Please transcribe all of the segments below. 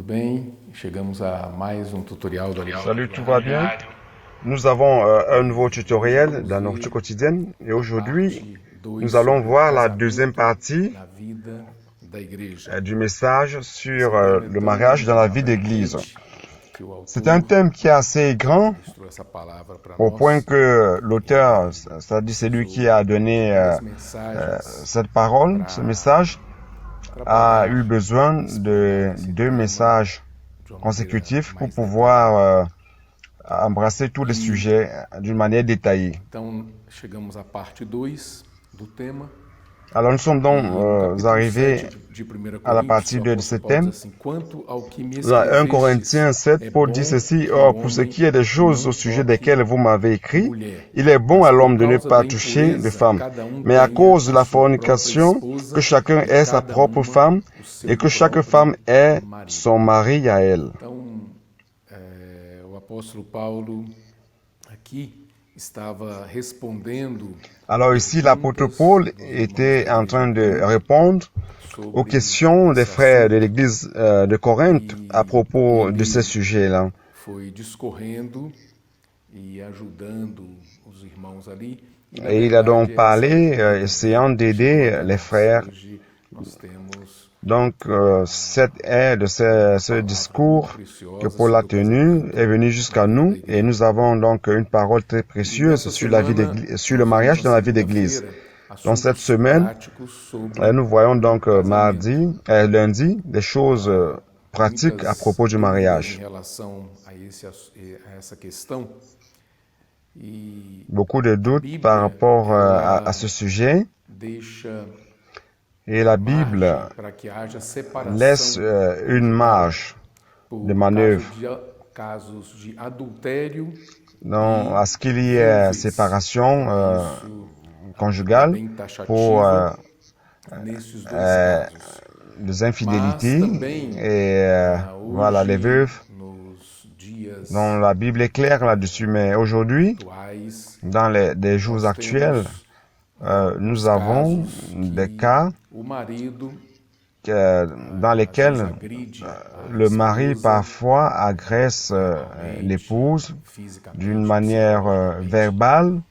bem? Chegamos a mais tutorial do Aliança. Salut, tout va bien? Nous avons un nouveau tutoriel dans notre quotidienne et aujourd'hui, nous allons voir la deuxième partie du message sur le mariage dans la vie d'église. C'est un thème qui est assez grand au point que l'auteur, c'est-à-dire celui qui a donné cette parole, ce message, a eu besoin de 2 messages consécutifs pour pouvoir embrasser tous les sujets d'une manière détaillée. Então, chegamos à parte 2 do tema. Alors nous sommes donc arrivés à la partie 2 de ce thème. Dans 1 Corinthiens 7, Paul dit ceci: « Or, pour ce qui est des choses au sujet desquelles vous m'avez écrit, il est bon à l'homme de ne pas toucher de femme. Mais à cause de la fornication, que chacun ait sa propre femme et que chaque femme ait son mari à elle. » O apóstolo Paulo aqui estava respondendo. Alors ici, l'apôtre Paul était en train de répondre aux questions des frères de l'église de Corinthe à propos de ce sujet-là. Foi discorrendo e ajudando os irmãos ali. Et il a donc parlé, essayant d'aider les frères. Donc, cette aide de ce discours que Paul a tenu est venu jusqu'à nous et nous avons donc une parole très précieuse sur la vie d'église, sur le mariage dans la vie d'église. Dans cette semaine, nous voyons donc lundi, des choses pratiques à propos du mariage. Beaucoup de doutes par rapport à ce sujet. Et la Bible laisse une marge de manœuvre à ce qu'il y ait séparation conjugale pour les infidélités et voilà, les veuves. Donc la Bible est claire là-dessus, mais aujourd'hui, dans les jours actuels, nous avons des cas dans lesquels le mari parfois agresse l'épouse d'une manière verbale,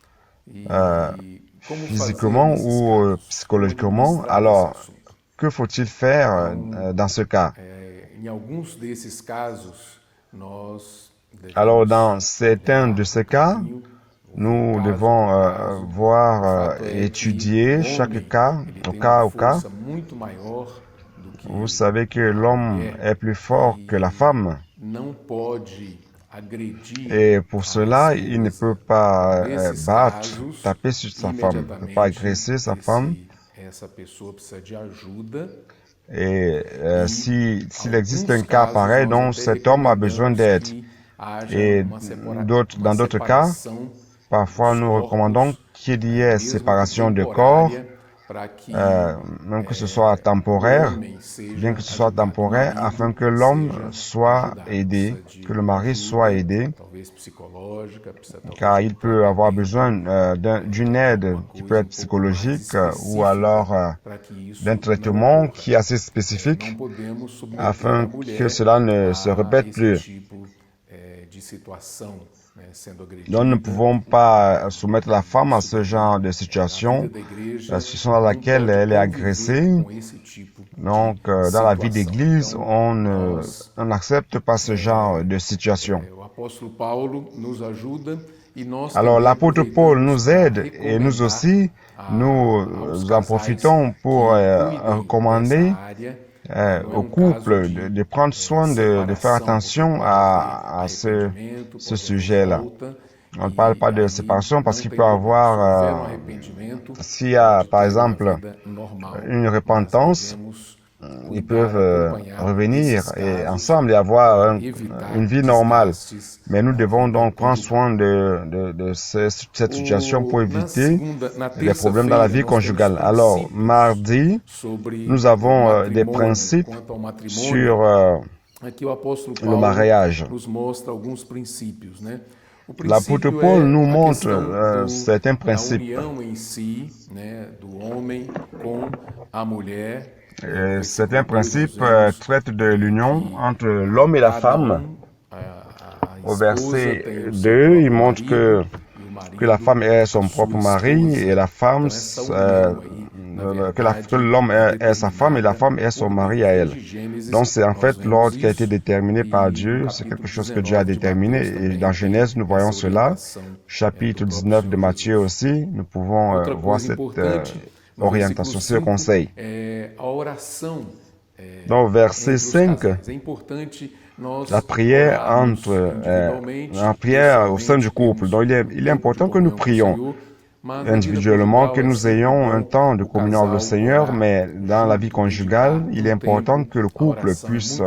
physiquement ou psychologiquement. Alors, que faut-il faire dans ce cas? Alors, dans certains de ces cas, nous devons étudier chaque cas, au cas. Vous savez que l'homme est plus fort que la femme. Et pour cela, il ne peut pas taper sur sa femme, il ne peut pas agresser sa femme. Et s'il existe un cas pareil, donc cet homme a besoin d'aide. Et dans d'autres cas, parfois, nous recommandons qu'il y ait séparation de corps, même que ce soit temporaire, bien que ce soit temporaire, afin que l'homme soit aidé, que le mari soit aidé, car il peut avoir besoin d'une aide qui peut être psychologique ou alors d'un traitement qui est assez spécifique, afin que cela ne se répète plus. Donc, nous ne pouvons pas soumettre la femme à ce genre de situation dans laquelle elle est agressée. Donc, dans la vie d'église, on n'accepte pas ce genre de situation. Alors, l'apôtre Paul nous aide et nous aussi, nous en profitons pour recommander au couple de prendre soin de faire attention à ce sujet-là. On ne parle pas de séparation parce qu'il peut y avoir, s'il y a par exemple une repentance, ils peuvent revenir et ensemble et avoir une vie normale. Mais nous devons donc prendre soin de cette situation pour éviter les problèmes dans la vie conjugale. Alors, mardi, nous avons des principes sur le mariage. L'apôtre Paul nous montre certains principes. Certains principes traitent de l'union entre l'homme et la femme. Au verset 2, il montre que la femme est son propre mari et la femme, que l'homme est sa femme et la femme est son mari à elle. Donc c'est en fait l'ordre qui a été déterminé par Dieu, c'est quelque chose que Dieu a déterminé et dans Genèse nous voyons cela. Chapitre 19 de Matthieu aussi, nous pouvons voir cette orientation, ce conseil. Dans verset 5, la prière la prière au sein du couple. Donc il est important que nous prions individuellement, que nous ayons un temps de communion avec le Seigneur, mais dans la vie conjugale, il est important que le couple puisse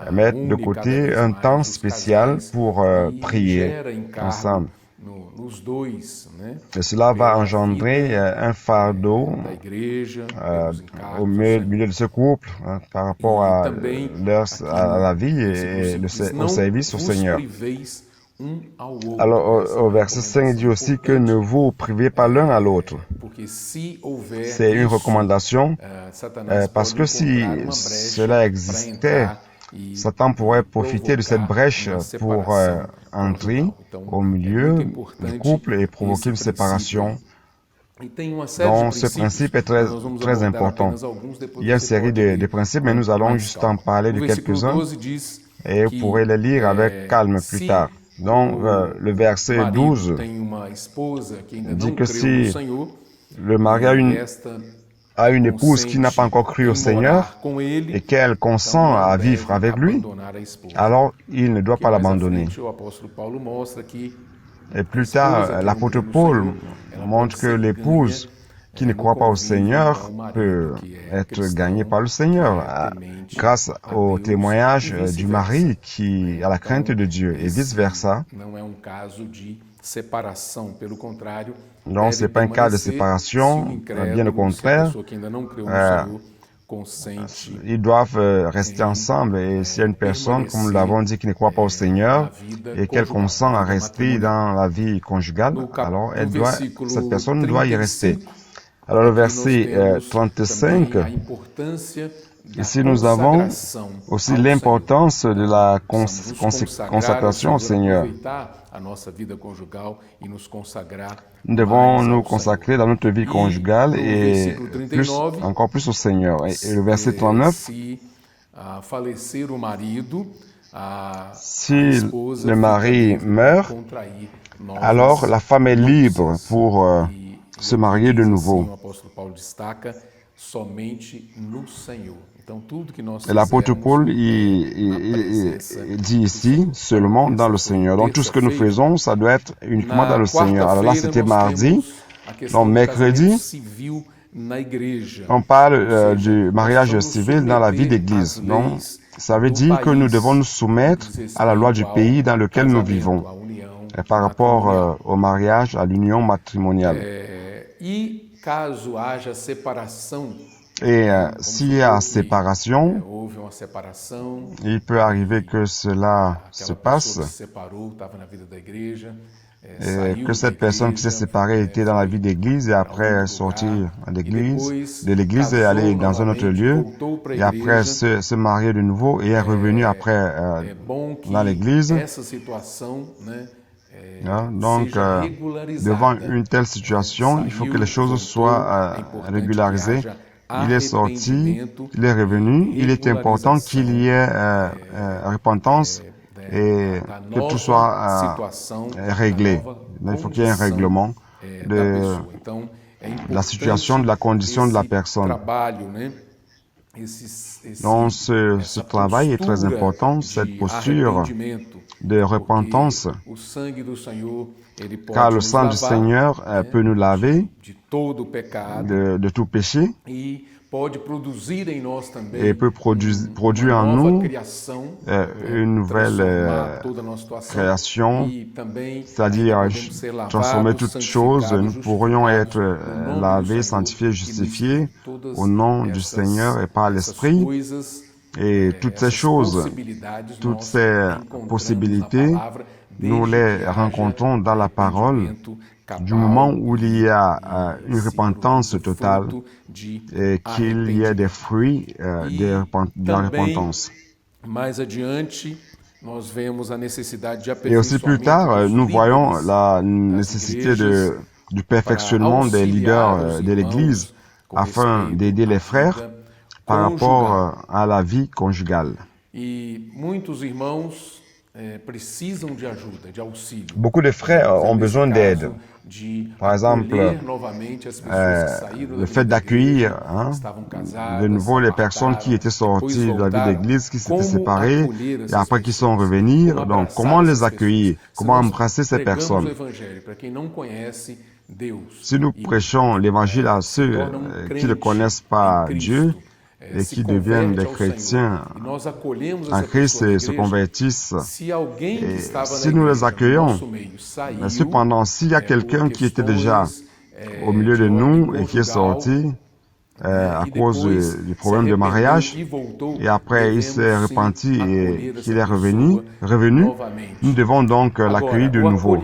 mettre de côté un temps spécial pour prier ensemble. Et cela va engendrer un fardeau au milieu de ce couple par rapport à la vie et au service au Seigneur. Alors, au verset 5, il dit aussi que ne vous privez pas l'un à l'autre. C'est une recommandation parce que si cela existait, Satan pourrait profiter de cette brèche pour entrer au milieu du couple et provoquer une séparation. Donc, ce principe est très important. Il y a une série de principes, mais nous allons juste en parler de quelques-uns et vous pourrez les lire avec calme plus tard. Donc, le verset 12 dit que si le mari a une épouse qui n'a pas encore cru au Seigneur et qu'elle consent à vivre avec lui, alors il ne doit pas l'abandonner. Et plus tard, l'apôtre Paul montre que l'épouse qui ne croit pas au Seigneur peut être gagnée par le Seigneur grâce au témoignage du mari qui a la crainte de Dieu et vice-versa. Donc, ce n'est pas un cas de séparation, bien au contraire. Ils doivent rester ensemble et s'il y a une personne, comme nous l'avons dit, qui ne croit pas au Seigneur et qu'elle consent à rester dans la vie conjugale, alors cette personne doit y rester. Alors, le verset 35, ici nous avons aussi l'importance de la consacration au Seigneur. Nous devons nous consacrer dans notre vie conjugale et encore plus au Seigneur. Et le verset 39, si le mari meurt, alors la femme est libre pour se marier de nouveau. Et l'apôtre Paul il dit ici seulement dans le Seigneur. Donc tout ce que nous faisons, ça doit être uniquement dans le Seigneur. Alors là, c'était mardi. Donc mercredi, on parle du mariage civil dans la vie d'Église. Donc ça veut dire que nous devons nous soumettre à la loi du pays dans lequel nous vivons par rapport au mariage, à l'union matrimoniale. Et s'il y a séparation, il peut arriver que cela se passe, et que cette personne qui s'est séparée était dans la vie d'église et après sortir de l'église et aller dans un autre lieu, et après se marier de nouveau et est revenu après dans l'église. Donc, devant une telle situation, il faut que les choses soient régularisées. Il est sorti, il est revenu, il est important qu'il y ait repentance et que tout soit réglé. Il faut qu'il y ait un règlement de la situation, de la condition de la personne. Donc ce travail est très important, cette posture de repentance, car le sang du Seigneur peut nous laver de tout péché et peut produire en nous une nouvelle création, c'est-à-dire transformer toutes choses. Nous pourrions être lavés, sanctifiés, justifiés au nom du Seigneur et par l'Esprit. Et toutes ces choses, toutes ces possibilités, nous les rencontrons dans la parole du moment où il y a une repentance totale et qu'il y ait des fruits de la repentance. Et aussi plus tard, nous voyons la nécessité du perfectionnement des leaders de l'Église afin d'aider les frères par rapport à la vie conjugale. Beaucoup de frères ont besoin d'aide. Par exemple, le fait d'accueillir de nouveau les personnes qui étaient sorties de la vie d'église, qui s'étaient séparées et après qui sont revenus. Donc, comment les accueillir? Comment embrasser ces personnes? Si nous prêchons l'évangile à ceux qui ne connaissent pas Dieu et qui deviennent des chrétiens en Christ et se convertissent, et si nous les accueillons, mais cependant, s'il y a quelqu'un qui était déjà au milieu de nous et qui est sorti à cause du problème de mariage, et après il s'est repenti et qu'il est revenu, nous devons donc l'accueillir de nouveau.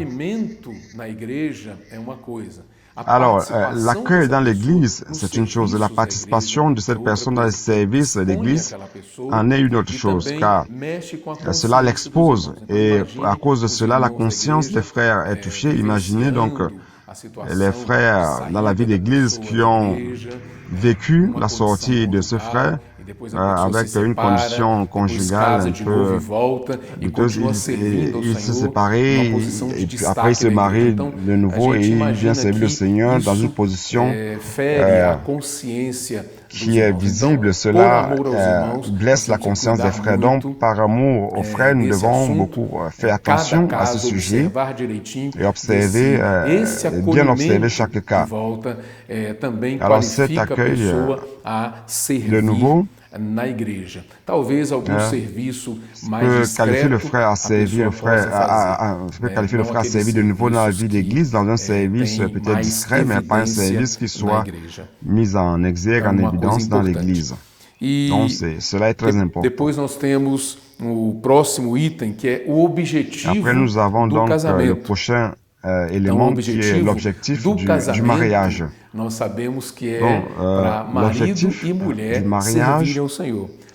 Alors, l'accueil dans l'Église, c'est une chose. La participation de cette personne dans les services de l'Église en est une autre chose, car cela l'expose et à cause de cela, la conscience des frères est touchée. Imaginez donc les frères dans la vie d'Église qui ont vécu la sortie de ce frère avec une condition conjugale un peu douteuse. Il s'est séparé et puis après il se marie de nouveau et il vient servir le Seigneur dans une position qui est visible. Cela blesse la conscience des frères. Donc, par amour aux frères, nous devons beaucoup faire attention à ce sujet et observer, bien observer chaque cas. Alors, cet accueil, de nouveau, peut qualifier le frère à servir, peut qualifier le frère à servir de nouveau dans la vie d'église, dans un service peut-être discret, mais pas un service qui soit mis en exergue, en évidence dans l'église. Donc, cela est très important. Après, nous avons donc le prochain élément qui est l'objectif du mariage. L'objectif du mariage,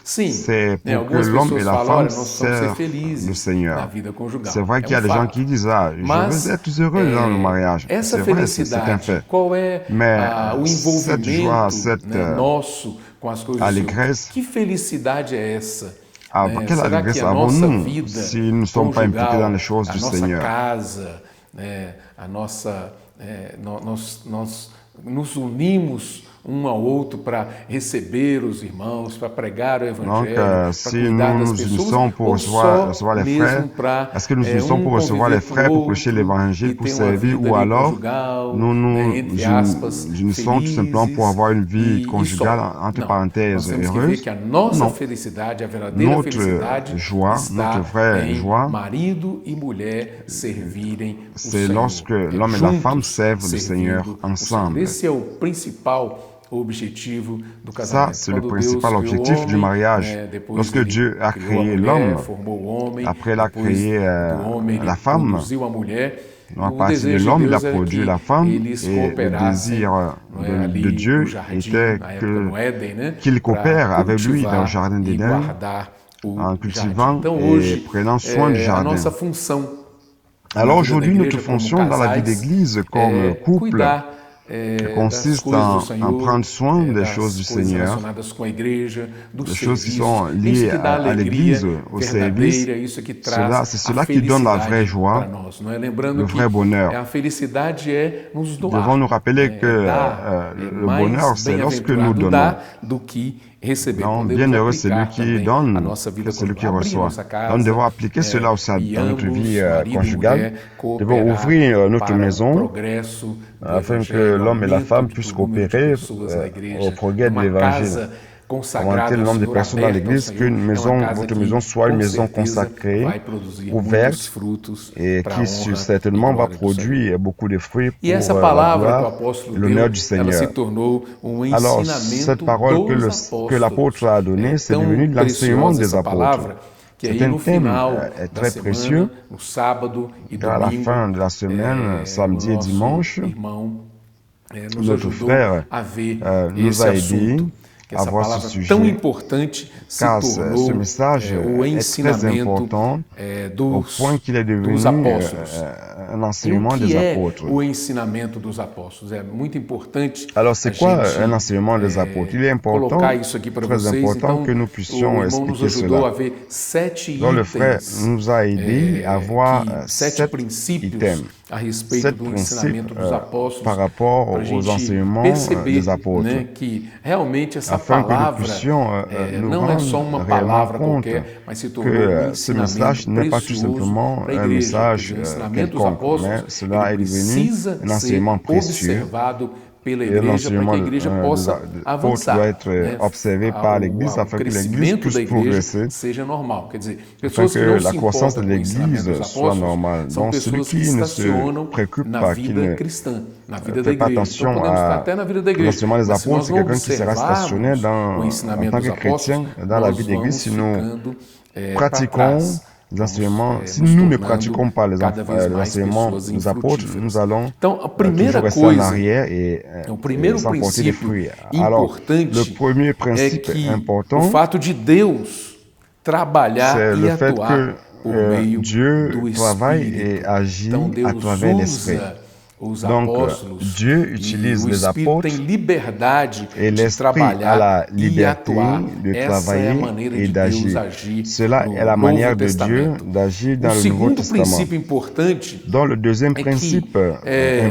c'est pour que l'homme et la femme servent le Seigneur. C'est vrai qu'il y a des gens qui disent « Ah, je veux être heureux dans le mariage ». C'est vrai, c'est un fait. Mais cette joie, cette allégresse, quelle allégresse avons-nous si nous ne sommes pas impliqués dans les choses du Seigneur? Nos unimos ao outro para receber os irmãos, para pregar o Evangelho, para cuidar das pessoas, pour recevoir les frères, est-ce que nous unissons pour recevoir les frères, pour prêcher l'Évangile, pour servir, ou alors nous nous unissons tout simplement pour avoir une vie conjugale, entre parenthèses, heureuse? Non. Notre joie, notre vraie joie, c'est lorsque l'homme et la femme servent le Seigneur ensemble. Ça, c'est le principal objectif du mariage. Lorsque Dieu a créé l'homme, après il a créé la femme, à partir de l'homme, il a produit la femme, et le désir de Dieu était qu'il coopère avec lui dans le jardin d'Éden, en cultivant et prenant soin du jardin. Alors aujourd'hui, notre fonction dans la vie d'Église comme couple consiste en prendre soin des choses du Seigneur, des choses qui sont liées à l'Église, au service. C'est cela qui donne la vraie joie, le vrai bonheur. Nous devons nous rappeler que le bonheur, c'est lorsque nous donnons. Non, bienheureux c'est celui qui donne que celui qui reçoit. Donc, nous devons appliquer cela aussi dans notre vie conjugale. Nous devons ouvrir notre maison afin que l'homme et la femme puissent coopérer au progrès de l'Évangile. Augmenter le nombre de personnes dans l'Église, votre maison soit une maison consacrée, ouverte, et qui certainement va produire beaucoup de fruits pour la gloire et l'honneur du Seigneur. Alors, cette parole que l'apôtre a donnée, c'est devenu l'enseignement des apôtres. que aí C'est un no thème final da très semana, précieux. no sábado e Car à la domingo, fin de la semaine, samedi o et nosso dimanche, irmão nos notre ajudou frère a ver nous esse a aidés assunto, que à essa voir ce palavra tão sujet, importante se car ce tornou message o est très ensinamento important au point qu'il est dos devenu apóstolos. un E o enseignement des que é apôtres. o ensinamento dos apóstolos? É muito importante Alors, a c'est quoi gente un enseignement des apôtres? Il est important, colocar isso aqui para très vocês. important Então, que nous o puissions irmão nos expliquer ajudou cela. a ver 7 Donc, le frère itens, nous a aidés à voir 7 7 princípios items, a respeito 7 do principes ensinamento dos apóstolos, par rapport para a aux gente enseignements perceber, des apôtres, né, que realmente essa afin que nous palavra puissions nous não é só rendre uma réellement palavra compte qualquer, mas se tornou que ce message ensinamento n'est pas tout precioso simplement para a un igreja. Quer message dizer, o ensinamento dos quelconque, apóstolos mais cela ele est devenu precisa un ser enseignement précieux. observado pela Et igreja para que l'enseignement a igreja possa des apôtres avançar, doit être né? observé par l'Église O afin que l'Église crescimento puisse da igreja progresser, seja normal. Quer dizer, afin pessoas que que não la se croissance de importam com o ensinamento l'Église dos soit apóstolos normale. são Donc celui pessoas que qui ne se estacionam préoccupe na pas, qui vida ne cristã, na vida da fait pas igreja. Então attention podemos estar à até na vida da igreja, l'enseignement des mas se apôtres, nós c'est não quelqu'un qui sera stationné observarmos o en ensinamento tant dos que chrétien apóstolos, dans la nós vie d'église si vamos nous ficando para pratiquons trás. les enseignements, si Nos nous ne tornando pratiquons pas les cada vez mais enseignements pessoas des apôtres, infrutíferas. nous allons Então, a toujours primeira rester en coisa, arrière et o primeiro sans porter des princípio fruits. Alors, importante le premier é principe que o important, fato de Deus trabalhar c'est e le fait atuar que por meio Dieu do travaille Espírito. et agit Então à Deus travers l'Esprit. usa os Donc, apóstolos Dieu e utilise o les Espírito apôtres tem liberdade et de l'Esprit a trabalhar la e liberté atuar. de Essa é a travailler maneira et de Deus d'agir. agir Cela no est la Novo manière de Dieu Testamento. d'agir O dans le Nouveau segundo Testament. princípio importante Dans le deuxième é que principe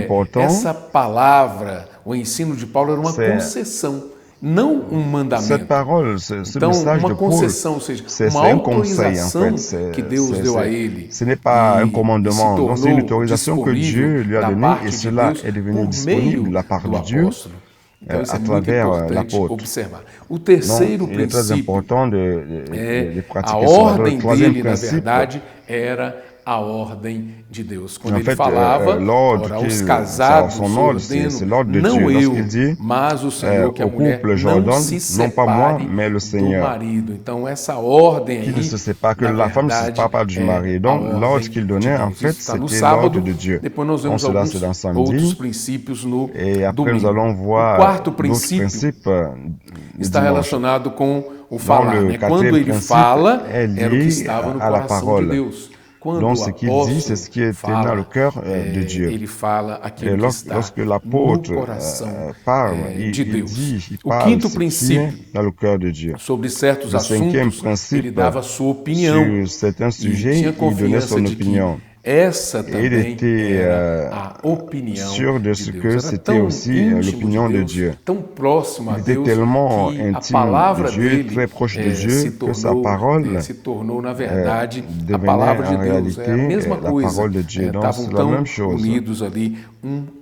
important, essa palavra, o ensino de Paulo era uma c'est- concessão, não um cette mandamento. parole, ce Então, message uma de Paul, concessão, ou seja, c'est uma un conseil en autorização fait. que Deus deu a ele. Ce n'est pas e un se commandement, donc c'est une tornou autorisation que Dieu lui a da donnée parte et de cela Deus est devenu por disponible de meio la part do de Dieu apóstolo. Então, isso à é muito travers importante l'apôtre. observar. O Donc, terceiro il est très princípio important de a pratiquer cela. Donc, le ordem troisième dele, na principe, verdade, era a ordem de Deus. Quando En ele fait, falava, l'ordre ora, qu'il- aos casados son ordre, ordeno, c'est l'ordre de não Dieu. eu, Lorsqu'il dit, mas o Senhor, que a au mulher couple, je não ordonne, se non pas moi, separe mais le do Seigneur. marido. Então, essa ordem Qu'il aí, ne se sépare, que na la femme ne se verdade, sépare pas du é mari. a Donc, ordem l'ordre qu'il donnait, de en Deus. fait, Isso está no c'était sábado. l'ordre de Dieu. Depois nós Donc, vemos cela, alguns c'est dans samedi. outros princípios no Et après, domingo. nous allons O voir quarto d'autres princípio principes le está dimanche. relacionado com o falar, le né? quatrième Quando ele principe fala, est lié era o que estava no à la coração de parole. Deus. Quando Donc, o ce qu'il dit, c'est ce qui était dans le apóstolo cœur fala, de Dieu. ele fala Et aquilo que está lorsque no l'apôtre coração parle, de il Deus. dit, il O parle quinto ce qui est princípio, dans le cœur de Dieu. sobre certos Le cinquième assuntos, principe, ele dava a sua opinião. sur certains E sujets, tinha il donnait confiança son de que opinion. essa Et il também était era a opinião sûr de de ce Deus. que Era c'était tão aussi íntimo l'opinion de Deus, Dieu. tão próximo a Il était Deus, tellement que a intime palavra de Dieu, dele très proche de se Dieu, que sa parole se tornou, na verdade, a devenait palavra de en Deus. É a réalité mesma la coisa. parole de Dieu. Donc, Estavam c'est la tão même chose. unidos ali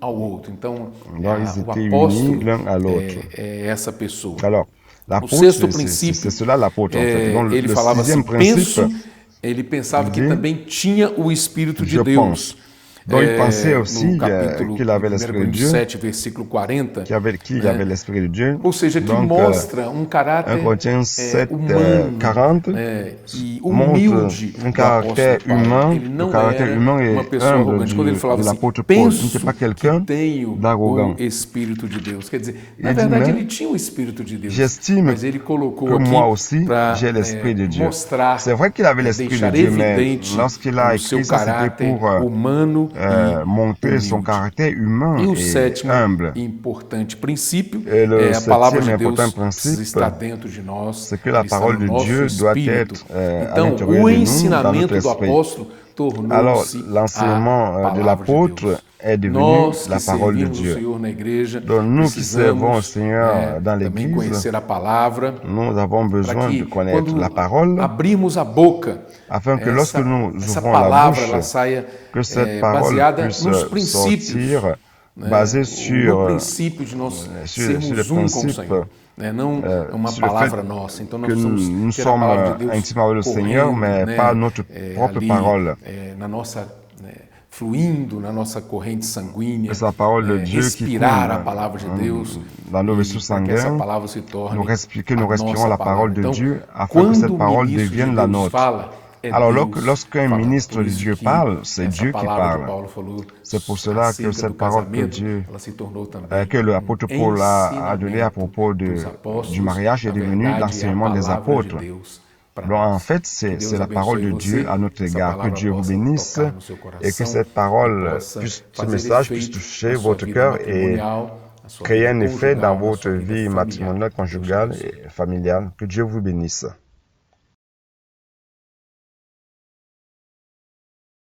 ao outro. Então, Donc, ils o étaient apóstolo unis l'un à l'autre. é essa pessoa. Alors, O l'apôtre, sexto c'est princípio, cela l'apôtre, en fait. Donc, ele le falava assim, sixième principe, ele pensava que dit, também tinha o Espírito de je Deus. pense. Donc, il pensait aussi no capítulo qu'il avait l'Esprit de Dieu, 7, versículo 40, qu'il avait l'Esprit de Dieu. ou seja, que Donc, mostra caráter 1 Corinthiens 7, humano 40, e montre humilde um do caractère apóstolo Paulo. humain, Ele não o caractère era humain et uma pessoa humble arrogante. Quando ele falava de assim, l'apôtre Paul, penso n'était pas que quelqu'un tenho d'arrogant. o Espírito de Deus. Quer dizer, na Il dit verdade, même, ele tinha o Espírito de Deus, j'estime mas ele colocou que aqui moi aussi, para j'ai l'Esprit de Dieu. mostrar, C'est vrai qu'il avait l'Esprit de deixar Dieu, mais evidente lorsqu'il a o seu écrit ça, c'était caráter pour humano e montrer son humilde. caractère humain E o et sétimo humble. importante princípio Et le é a palavra de septième Deus important principe, está dentro de nós, c'est que la ele está parole no de nosso Dieu doit espírito. être à Então, l'intérieur o de nous, dans ensinamento notre do esprit. apóstolo Alors, tornou-se l'enseignement a de palavra l'apôtre de Deus. est devenu Nós la que parole de servimos o Dieu. Senhor na igreja, Donc, nous qui servons au precisamos Seigneur dans também l'Église, conhecer a palavra, nous avons para besoin que de connaître quando la parole, abrimos a boca, afin que lorsque nous essa ouvrons la palavra bouche, ela saia que cette parole baseada puisse nos princípios, sortir basée no sur princípio de nós sur sermos le um com o principe, Senhor. Não uma sur le palavra fait nossa. Então nós que precisamos nous ter a sommes palavra de Deus intimement avec le correndo, Seigneur, mais né, pas notre propre ali, parole. na nossa fluindo na nossa corrente sanguínea, que sa parole de Dieu qui coule respirar a palavra de Deus dans nos vaisseaux e para que essa sanguins, palavra se torne que nous a respirons nossa la palavra. parole de Então, Dieu afin que quando cette o parole ministro de devienne la Deus nôtre. fala, é Alors, Deus lorsqu'un falando. ministre Por de isso Dieu que parle, c'est essa Dieu qui palavra que parle. Paulo falou C'est pour cela que acerca cette do parole que casamento, Dieu, ela se tornou também que l'apôtre Paul a donnée à propos dos du apóstolos. mariage est Na devenu verdade, l'enseignement é a des palavra apôtres. de Deus para Donc, en nós. fait, Que Deus c'est la parole de abençoe Dieu você, à notre que essa égard. Que palavra Dieu vous possa bénisse tocar no seu et que coração cette e parole, possa ce fazer message puisse efeito toucher na sua votre vida cœur et matrimonial, na sua créer vida un effet dans conjugal, na votre sua vida vie familiar. matrimoniale, Deus te conjugale abençoe. et familiale. Que Dieu vous bénisse.